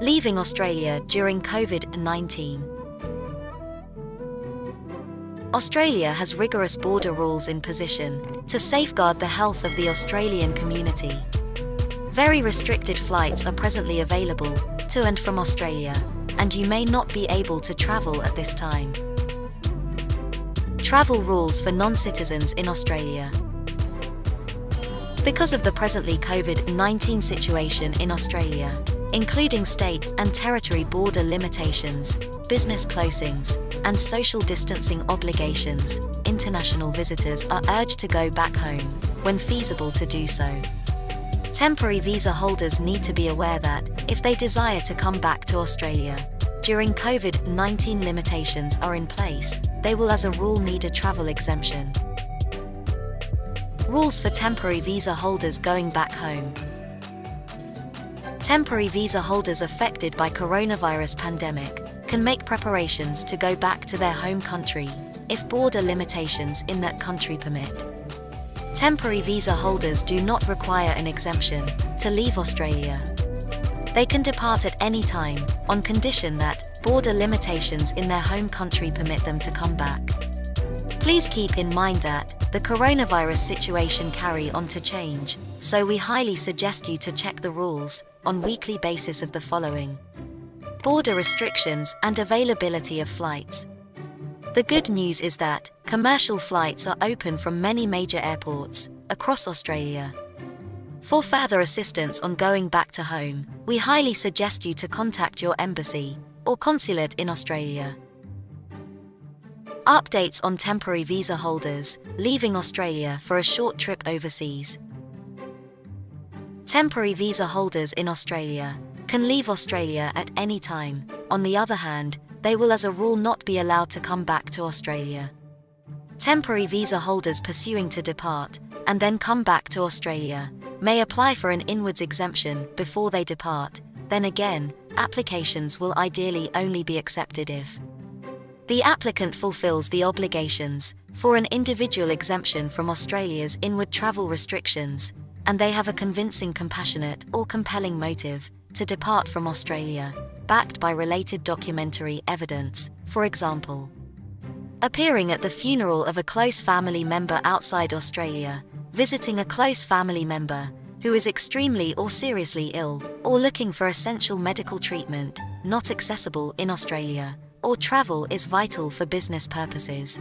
Leaving Australia during COVID-19. Australia has rigorous border rules in position to safeguard the health of the Australian community. Very restricted flights are presently available to and from Australia, and you may not be able to travel at this time. Travel rules for non-citizens in Australia. Because of the presently COVID-19 situation in Australia, including state and territory border limitations, business closings, and social distancing obligations, international visitors are urged to go back home when feasible to do so. Temporary visa holders need to be aware that, if they desire to come back to Australia, during COVID-19 limitations are in place, they will as a rule need a travel exemption. Rules for temporary visa holders going back home. Temporary visa holders affected by coronavirus pandemic can make preparations to go back to their home country, if border limitations in that country permit. Temporary visa holders do not require an exemption to leave Australia. They can depart at any time, on condition that border limitations in their home country permit them to come back. Please keep in mind that the coronavirus situation carry on to change, so we highly suggest you to check the rules on weekly basis of the following: border restrictions and availability of flights. The good news is that commercial flights are open from many major airports across Australia. For further assistance on going back to home, we highly suggest you to contact your embassy or consulate in Australia. Updates on temporary visa holders leaving Australia for a short trip overseas. Temporary visa holders in Australia can leave Australia at any time. On the other hand, they will as a rule not be allowed to come back to Australia. Temporary visa holders pursuing to depart and then come back to Australia may apply for an inwards exemption before they depart. Then again, applications will ideally only be accepted if the applicant fulfills the obligations for an individual exemption from Australia's inward travel restrictions, and they have a convincing, compassionate, or compelling motive to depart from Australia, backed by related documentary evidence, for example, appearing at the funeral of a close family member outside Australia, visiting a close family member who is extremely or seriously ill, or looking for essential medical treatment not accessible in Australia, or travel is vital for business purposes.